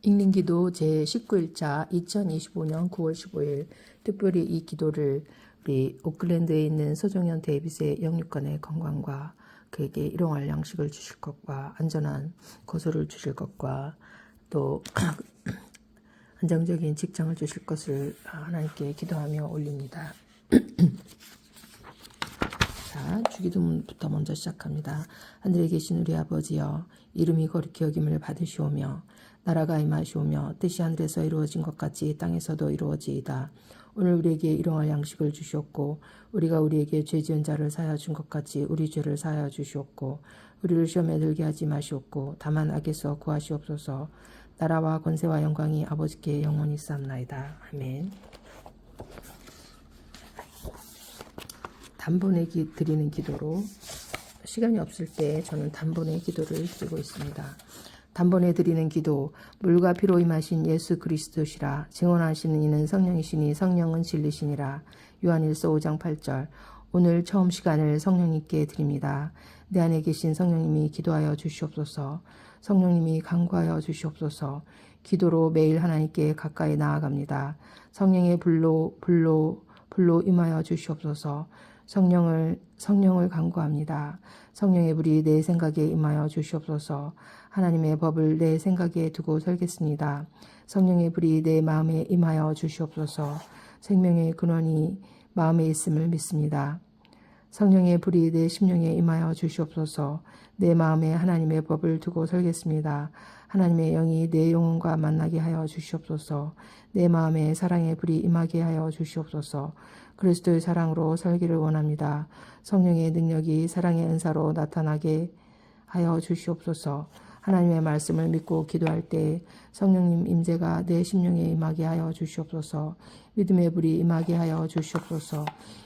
읽는 기도 제19일자 2025년 9월 15일 특별히 이 기도를 우리 오클랜드에 있는 서정현 데이빗의 영육간의 건강과 그에게 일용할 양식을 주실 것과 안전한 거소를 주실 것과 또 안정적인 직장을 주실 것을 하나님께 기도하며 올립니다. 자, 주기도문부터 먼저 시작합니다. 하늘에 계신 우리 아버지여, 이름이 거룩히 여김을 받으시오며 나라가 임하시오며 뜻이 하늘에서 이루어진 것 같이 땅에서도 이루어지이다. 오늘 우리에게 일용할 양식을 주시옵고 우리가 우리에게 죄 지은 자를 사하여 준 것 같이 우리 죄를 사하여 주시옵고 우리를 시험에 들게 하지 마시옵고 다만 악에서 구하시옵소서. 나라와 권세와 영광이 아버지께 영원히 쌓나이다. 아멘. 단번에 드리는 기도로 시간이 없을 때 저는 단번에 기도를 드리고 있습니다. 단번에 드리는 기도. 물과 피로 임하신 예수 그리스도시라. 증언하시는 이는 성령이시니 성령은 진리시니라. 요한일서 5장 8절. 오늘 처음 시간을 성령님께 드립니다. 내 안에 계신 성령님이 기도하여 주시옵소서. 성령님이 간구하여 주시옵소서. 기도로 매일 하나님께 가까이 나아갑니다. 성령의 불로 임하여 주시옵소서. 성령을 간구합니다. 성령의 불이 내 생각에 임하여 주시옵소서. 하나님의 법을 내 생각에 두고 살겠습니다. 성령의 불이 내 마음에 임하여 주시옵소서. 생명의 근원이 마음에 있음을 믿습니다. 성령의 불이 내 심령에 임하여 주시옵소서. 내 마음에 하나님의 법을 두고 살겠습니다. 하나님의 영이 내 영혼과 만나게 하여 주시옵소서. 내 마음에 사랑의 불이 임하게 하여 주시옵소서. 그리스도의 사랑으로 살기를 원합니다. 성령의 능력이 사랑의 은사로 나타나게 하여 주시옵소서. 하나님의 말씀을 믿고 기도할 때 성령님 임재가 내 심령에 임하게 하여 주시옵소서. 믿음의 불이 임하게 하여 주시옵소서.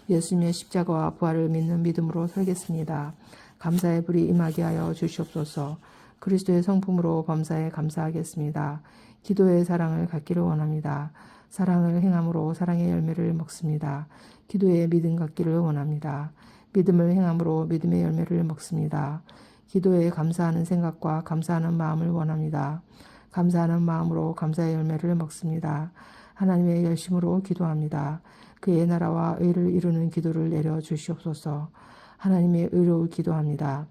예수님의 십자가와 부활을 믿는 믿음으로 살겠습니다. 감사의 불이 임하게 하여 주시옵소서. 그리스도의 성품으로 범사에 감사하겠습니다. 기도의 사랑을 갖기를 원합니다. 사랑을 행함으로 사랑의 열매를 먹습니다. 기도에 믿음 갖기를 원합니다. 믿음을 행함으로 믿음의 열매를 먹습니다. 기도에 감사하는 생각과 감사하는 마음을 원합니다. 감사하는 마음으로 감사의 열매를 먹습니다. 하나님의 열심으로 기도합니다. 그의 나라와 의를 이루는 기도를 내려 주시옵소서. 하나님의 의로 기도합니다.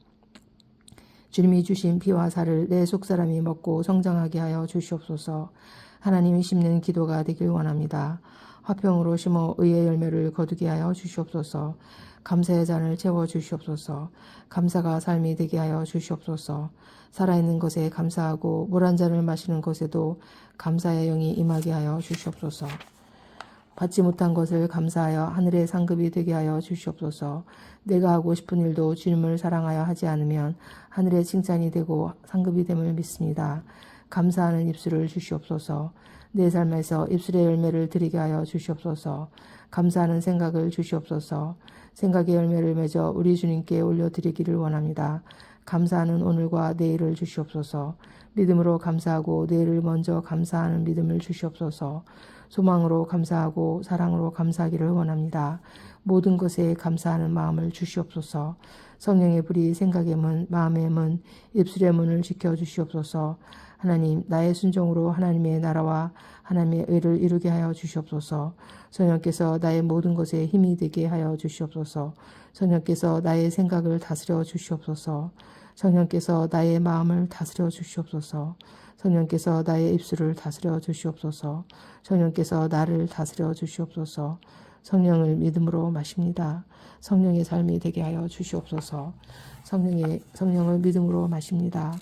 주님이 주신 피와 살을 내 속사람이 먹고 성장하게 하여 주시옵소서. 하나님이 심는 기도가 되길 원합니다. 화평으로 심어 의의 열매를 거두게 하여 주시옵소서. 감사의 잔을 채워 주시옵소서. 감사가 삶이 되게 하여 주시옵소서. 살아있는 것에 감사하고 물 한 잔을 마시는 것에도 감사의 영이 임하게 하여 주시옵소서. 받지 못한 것을 감사하여 하늘의 상급이 되게 하여 주시옵소서. 내가 하고 싶은 일도 주님을 사랑하여 하지 않으면 하늘의 칭찬이 되고 상급이 됨을 믿습니다. 감사하는 입술을 주시옵소서. 내 삶에서 입술의 열매를 드리게 하여 주시옵소서. 감사하는 생각을 주시옵소서. 생각의 열매를 맺어 우리 주님께 올려드리기를 원합니다. 감사하는 오늘과 내일을 주시옵소서. 믿음으로 감사하고 내일을 먼저 감사하는 믿음을 주시옵소서. 소망으로 감사하고 사랑으로 감사하기를 원합니다. 모든 것에 감사하는 마음을 주시옵소서. 성령의 불이 생각의 문, 마음의 문, 입술의 문을 지켜주시옵소서. 하나님, 나의 순종으로 하나님의 나라와 하나님의 의를 이루게 하여 주시옵소서. 성령께서 나의 모든 것에 힘이 되게 하여 주시옵소서. 성령께서 나의 생각을 다스려 주시옵소서. 성령께서 나의 마음을 다스려 주시옵소서. 성령께서 나의 입술을 다스려 주시옵소서. 성령께서 나를 다스려 주시옵소서. 성령을 믿음으로 마십니다. 성령의 삶이 되게 하여 주시옵소서. 성령을 믿음으로 마십니다.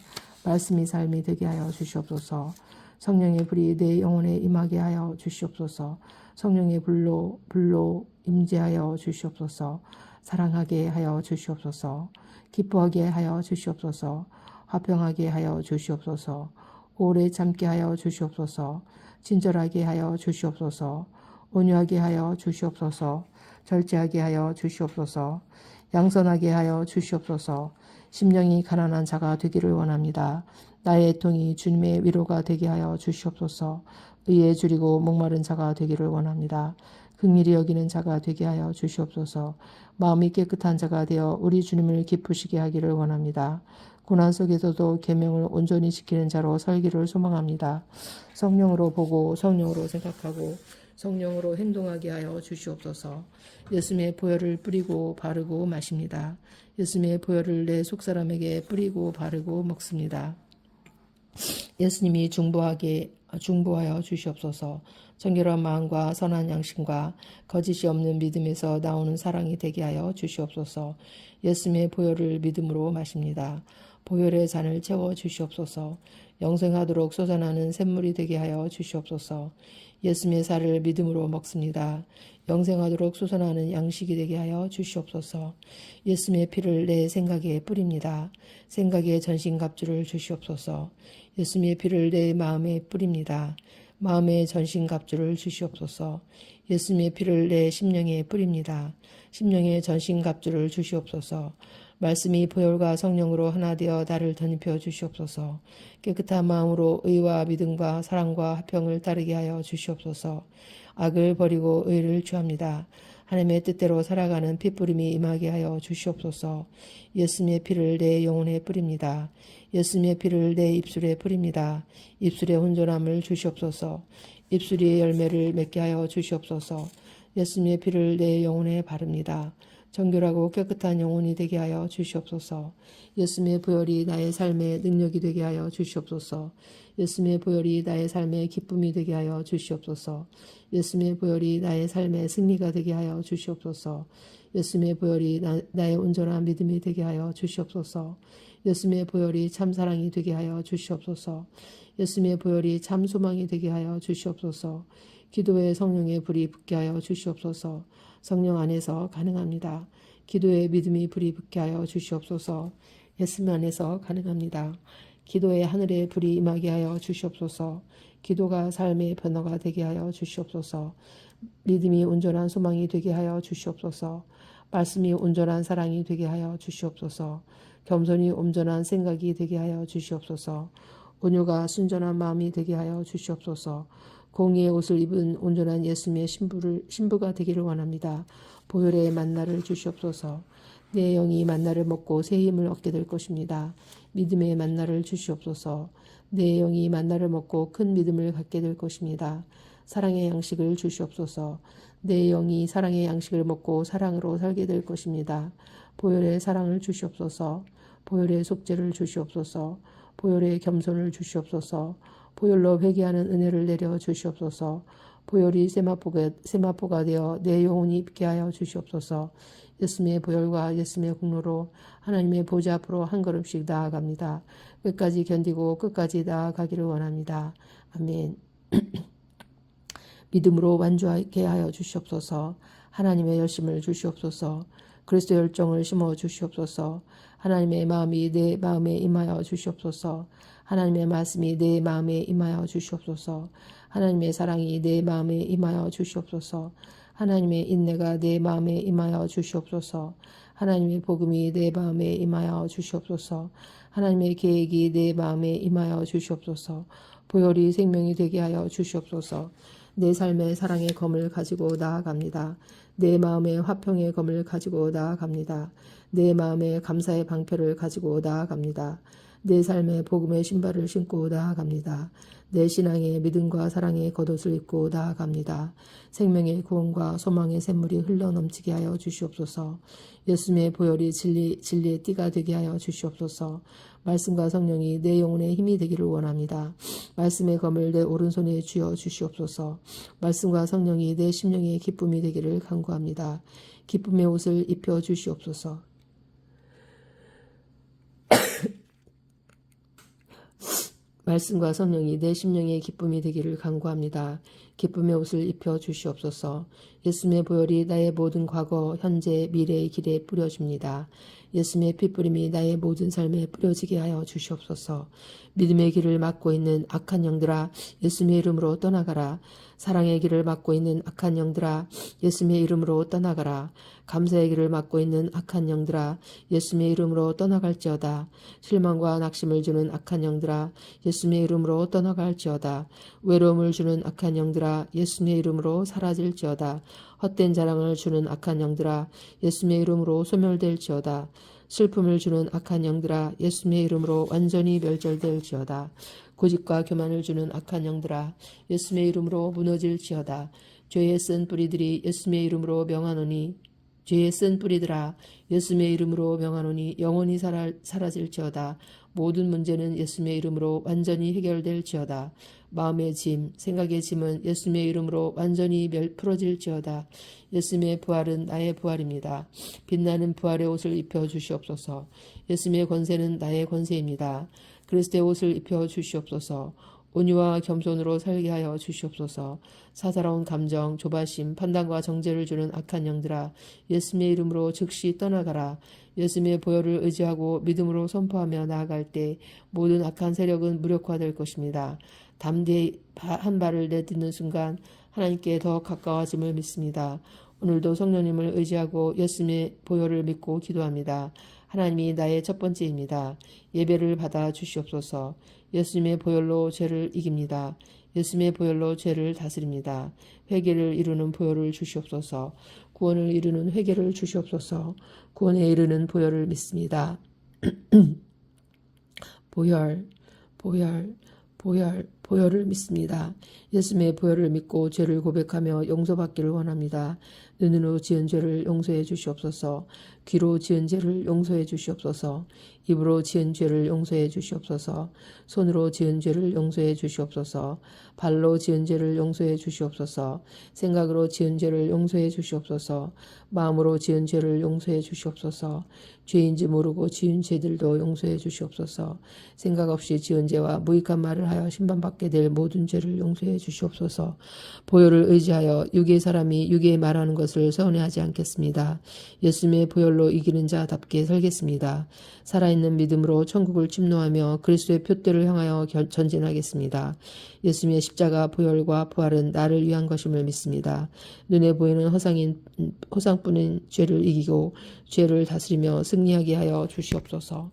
말씀이 삶이 되게 하여 주시옵소서. 성령의 불이 내 영혼에 임하게 하여 주시옵소서. 성령의 불로 임재하여 주시옵소서. 사랑하게 하여 주시옵소서. 기뻐하게 하여 주시옵소서. 화평하게 하여 주시옵소서. 오래 참게 하여 주시옵소서. 친절하게 하여 주시옵소서. 온유하게 하여 주시옵소서. 절제하게 하여 주시옵소서. 양선하게 하여 주시옵소서. 심령이 가난한 자가 되기를 원합니다. 나의 애통이 주님의 위로가 되게 하여 주시옵소서. 의에 줄이고 목마른 자가 되기를 원합니다. 긍휼히 여기는 자가 되게 하여 주시옵소서. 마음이 깨끗한 자가 되어 우리 주님을 기쁘시게 하기를 원합니다. 고난 속에서도 계명을 온전히 지키는 자로 살기를 소망합니다. 성령으로 보고 성령으로 생각하고 성령으로 행동하게 하여 주시옵소서. 예수님의 보혈을 뿌리고 바르고 마십니다. 예수님의 보혈을 내 속사람에게 뿌리고 바르고 먹습니다. 예수님이 중보하여 주시옵소서. 정결한 마음과 선한 양심과 거짓이 없는 믿음에서 나오는 사랑이 되게 하여 주시옵소서. 예수님의 보혈을 믿음으로 마십니다. 보혈의 잔을 채워 주시옵소서. 영생하도록 솟아나는 샘물이 되게 하여 주시옵소서. 예수님의 살을 믿음으로 먹습니다. 영생하도록 솟아나는 양식이 되게 하여 주시옵소서. 예수님의 피를 내 생각에 뿌립니다. 생각에 전신갑주를 주시옵소서. 예수님의 피를 내 마음에 뿌립니다. 마음에 전신갑주를 주시옵소서. 예수님의 피를 내 심령에 뿌립니다. 심령에 전신갑주를 주시옵소서. 말씀이 보혈과 성령으로 하나 되어 나를 덧입혀 주시옵소서. 깨끗한 마음으로 의와 믿음과 사랑과 화평을 따르게 하여 주시옵소서. 악을 버리고 의를 취합니다. 하나님의 뜻대로 살아가는 피뿌림이 임하게 하여 주시옵소서. 예수님의 피를 내 영혼에 뿌립니다. 예수님의 피를 내 입술에 뿌립니다. 입술의 온전함을 주시옵소서. 입술의 열매를 맺게 하여 주시옵소서. 예수님의 피를 내 영혼에 바릅니다. 정결하고 깨끗한 영혼이 되게 하여 주시옵소서. 예수님의 보혈이 나의 삶의 능력이 되게 하여 주시옵소서. 예수님의 보혈이 나의 삶의 기쁨이 되게 하여 주시옵소서. 예수님의 보혈이 나의 삶의 승리가 되게 하여 주시옵소서. 예수님의 보혈이 나의 온전한 믿음이 되게 하여 주시옵소서. 예수님의 보혈이 참 사랑이 되게 하여 주시옵소서. 예수님의 보혈이 참 소망이 되게 하여 주시옵소서. 기도에 성령의 불이 붙게 하여 주시옵소서. 성령 안에서 가능합니다. 기도에 믿음이 불이 붙게 하여 주시옵소서. 예수님 안에서 가능합니다. 기도에 하늘의 불이 임하게 하여 주시옵소서. 기도가 삶의 변화가 되게 하여 주시옵소서. 믿음이 온전한 소망이 되게 하여 주시옵소서. 말씀이 온전한 사랑이 되게 하여 주시옵소서. 겸손이 온전한 생각이 되게 하여 주시옵소서. 온유가 순전한 마음이 되게 하여 주시옵소서. 공의의 옷을 입은 온전한 예수님의 신부가 되기를 원합니다. 보혈의 만나를 주시옵소서. 내 영이 만나를 먹고 새 힘을 얻게 될 것입니다. 믿음의 만나를 주시옵소서. 내 영이 만나를 먹고 큰 믿음을 갖게 될 것입니다. 사랑의 양식을 주시옵소서. 내 영이 사랑의 양식을 먹고 사랑으로 살게 될 것입니다. 보혈의 사랑을 주시옵소서. 보혈의 속죄를 주시옵소서. 보혈의 겸손을 주시옵소서. 보혈로 회개하는 은혜를 내려 주시옵소서. 보혈이 세마포가 되어 내 영혼이 입게 하여 주시옵소서. 예수님의 보혈과 예수님의 공로로 하나님의 보좌 앞으로 한 걸음씩 나아갑니다. 끝까지 견디고 끝까지 나아가기를 원합니다. 아멘. 믿음으로 완주하게 하여 주시옵소서. 하나님의 열심을 주시옵소서. 그리스도 열정을 심어 주시옵소서. 하나님의 마음이 내 마음에 임하여 주시옵소서. 하나님의 말씀이 내 마음에 임하여 주시옵소서. 하나님의 사랑이 내 마음에 임하여 주시옵소서. 하나님의 인내가 내 마음에 임하여 주시옵소서. 하나님의 복음이 내 마음에 임하여 주시옵소서. 하나님의 계획이 내 마음에 임하여 주시옵소서. 보혈이 생명이 되게 하여 주시옵소서. 내 삶의 사랑의 검을 가지고 나아갑니다. 내 마음의 화평의 검을 가지고 나아갑니다. 내 마음의 감사의 방패를 가지고 나아갑니다. 내 삶의 복음의 신발을 신고 나아갑니다. 내 신앙의 믿음과 사랑의 겉옷을 입고 나아갑니다. 생명의 구원과 소망의 샘물이 흘러넘치게 하여 주시옵소서. 예수님의 보혈이 진리의 띠가 되게 하여 주시옵소서. 말씀과 성령이 내 영혼의 힘이 되기를 원합니다. 말씀의 검을 내 오른손에 쥐어 주시옵소서. 말씀과 성령이 내 심령의 기쁨이 되기를 간구합니다. 기쁨의 옷을 입혀 주시옵소서. 말씀과 성령이 내 심령의 기쁨이 되기를 간구합니다. 기쁨의 옷을 입혀 주시옵소서. 예수님의 보혈이 나의 모든 과거, 현재, 미래의 길에 뿌려줍니다. 예수님의 피뿌림이 나의 모든 삶에 뿌려지게 하여 주시옵소서. 믿음의 길을 막고 있는 악한 영들아, 예수님의 이름으로 떠나가라. 사랑의 길을 막고 있는 악한 영들아 예수님의 이름으로 떠나가라. 감사의 길을 막고 있는 악한 영들아 예수님의 이름으로 떠나갈지어다. 실망과 낙심을 주는 악한 영들아 예수님의 이름으로 떠나갈지어다. 외로움을 주는 악한 영들아 예수님의 이름으로 사라질지어다. 헛된 자랑을 주는 악한 영들아 예수님의 이름으로 소멸될지어다. 슬픔을 주는 악한 영들아 예수님의 이름으로 완전히 멸절될지어다. 고집과 교만을 주는 악한 영들아 예수님의 이름으로 무너질지어다. 죄의 쓴 뿌리들이 예수님의 이름으로 명하노니 죄의 쓴 뿌리들아 예수님의 이름으로 명하노니 영원히 사라질지어다. 모든 문제는 예수님의 이름으로 완전히 해결될지어다. 마음의 짐, 생각의 짐은 예수님의 이름으로 완전히 풀어질지어다. 예수님의 부활은 나의 부활입니다. 빛나는 부활의 옷을 입혀 주시옵소서. 예수님의 권세는 나의 권세입니다. 그리스도의 옷을 입혀 주시옵소서. 온유와 겸손으로 살게 하여 주시옵소서. 사사로운 감정, 조바심, 판단과 정죄를 주는 악한 영들아 예수님의 이름으로 즉시 떠나가라. 예수님의 보혈을 의지하고 믿음으로 선포하며 나아갈 때 모든 악한 세력은 무력화될 것입니다. 담대히 한 발을 내딛는 순간 하나님께 더 가까워짐을 믿습니다. 오늘도 성령님을 의지하고 예수님의 보혈을 믿고 기도합니다. 하나님이 나의 첫 번째입니다. 예배를 받아 주시옵소서. 예수님의 보혈로 죄를 이깁니다. 예수님의 보혈로 죄를 다스립니다. 회개를 이루는 보혈을 주시옵소서. 구원을 이루는 회개를 주시옵소서. 구원에 이르는 보혈을 믿습니다. 보혈을 믿습니다. 예수님의 보혈을 믿고 죄를 고백하며 용서받기를 원합니다. 눈으로 지은 죄를 용서해 주시옵소서. 귀로 지은 죄를 용서해 주시옵소서. 입으로 지은 죄를 용서해 주시옵소서. 손으로 지은 죄를 용서해 주시옵소서. 발로 지은 죄를 용서해 주시옵소서. 생각으로 지은 죄를 용서해 주시옵소서. 마음으로 지은 죄를 용서해 주시옵소서. 죄인지 모르고 지은 죄들도 용서해 주시옵소서. 생각 없이 지은 죄와 무익한 말을 하여 심판받게 될 모든 죄를 용서해 주시옵소서. 보혈을 의지하여 육의 사람이 육의 말하는 것을 서운해하지 않겠습니다. 예수님의 보혈로 이기는 자답게 살겠습니다. 살아있는 믿음으로 천국을 침노하며 그리스도의 표대를 향하여 전진하겠습니다. 예수님의 십자가 보혈과 부활은 나를 위한 것임을 믿습니다. 눈에 보이는 허상뿐인 죄를 이기고 죄를 다스리며 승리하게 하여 주시옵소서.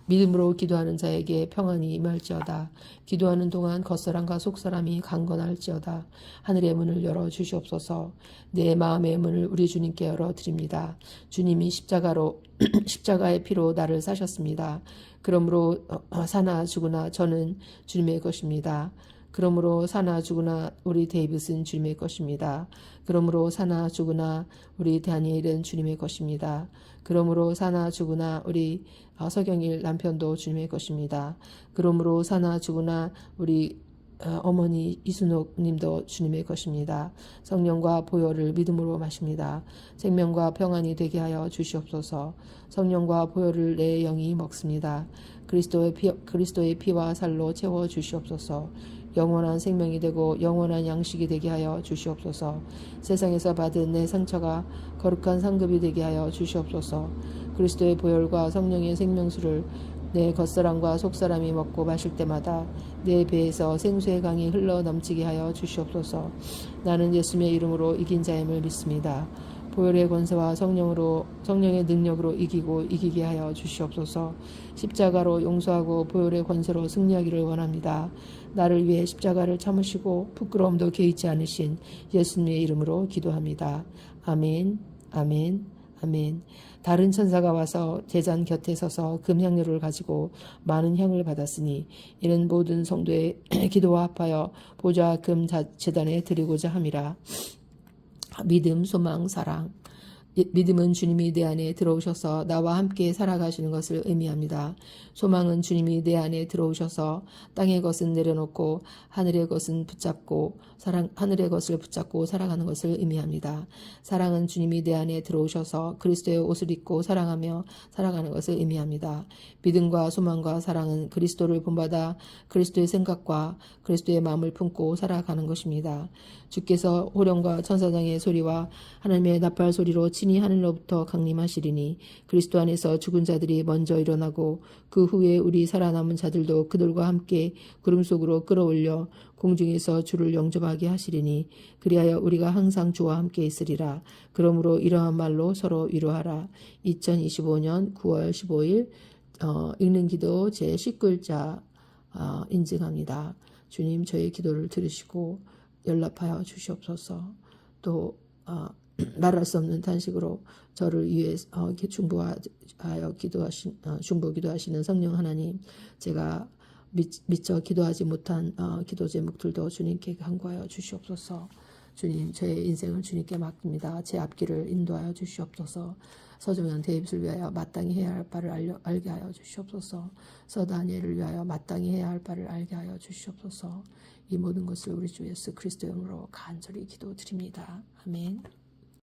믿음으로 기도하는 자에게 평안이 임할지어다. 기도하는 동안 겉사람과 속사람이 강건할지어다. 하늘의 문을 열어 주시옵소서. 내 마음의 문을 우리 주님께 열어드립니다. 주님이 십자가의 피로 나를 사셨습니다. 그러므로 사나 죽으나 저는 주님의 것입니다. 그러므로 사나 죽으나 우리 데이빗은 주님의 것입니다. 그러므로 사나 죽으나 우리 다니엘은 주님의 것입니다. 그러므로 사나 죽으나 우리 서경일 남편도 주님의 것입니다. 그러므로 사나 죽으나 우리 어머니 이순옥 님도 주님의 것입니다. 성령과 보혈을 믿음으로 마십니다. 생명과 평안이 되게 하여 주시옵소서. 성령과 보혈을 내 영이 먹습니다. 그리스도의 피와 살로 채워 주시옵소서. 영원한 생명이 되고 영원한 양식이 되게 하여 주시옵소서. 세상에서 받은 내 상처가 거룩한 상급이 되게 하여 주시옵소서. 그리스도의 보혈과 성령의 생명수를 내 겉사람과 속사람이 먹고 마실 때마다 내 배에서 생수의 강이 흘러 넘치게 하여 주시옵소서. 나는 예수님의 이름으로 이긴 자임을 믿습니다. 보혈의 권세와 성령의 능력으로 이기게 하여 주시옵소서. 십자가로 용서하고 보혈의 권세로 승리하기를 원합니다. 나를 위해 십자가를 참으시고 부끄러움도 개의치 않으신 예수님의 이름으로 기도합니다. 아멘, 아멘, 아멘. 다른 천사가 와서 제단 곁에 서서 금향료를 가지고 많은 향을 받았으니 이는 모든 성도의 기도와 합하여 보좌 금 제단에 드리고자 함이라. 믿음, 소망, 사랑. 믿음은 주님이 내 안에 들어오셔서 나와 함께 살아가시는 것을 의미합니다. 소망은 주님이 내 안에 들어오셔서 땅의 것은 내려놓고 하늘의 것을 붙잡고 살아가는 것을 의미합니다. 사랑은 주님이 내 안에 들어오셔서 그리스도의 옷을 입고 사랑하며 살아가는 것을 의미합니다. 믿음과 소망과 사랑은 그리스도를 본받아 그리스도의 생각과 그리스도의 마음을 품고 살아가는 것입니다. 주께서 호령과 천사장의 소리와 하나님의 나팔 소리로 친히 하늘로부터 강림하시리니 그리스도 안에서 죽은 자들이 먼저 일어나고 그 후에 우리 살아남은 자들도 그들과 함께 구름 속으로 끌어올려 공중에서 주를 영접하게 하시리니 그리하여 우리가 항상 주와 함께 있으리라. 그러므로 이러한 말로 서로 위로하라. 2025년 9월 15일 읽는 기도 제19일자 인증합니다. 주님, 저의 기도를 들으시고 연락하여 주시옵소서. 또 말할 수 없는 탄식으로 저를 위해 중보하여 기도하시는 성령 하나님, 제가 미처 기도하지 못한 기도 제목들도 주님께 간구하여 주시옵소서. 주님, 제 인생을 주님께 맡깁니다. 제 앞길을 인도하여 주시옵소서. 서정현 데이빗을 위하여 마땅히 해야 할 바를 알게 하여 주시옵소서. 서다니엘을 위하여 마땅히 해야 할 바를 알게 하여 주시옵소서. 이 모든 것을 우리 주 예수 그리스도 이름으로 간절히 기도드립니다. 아멘.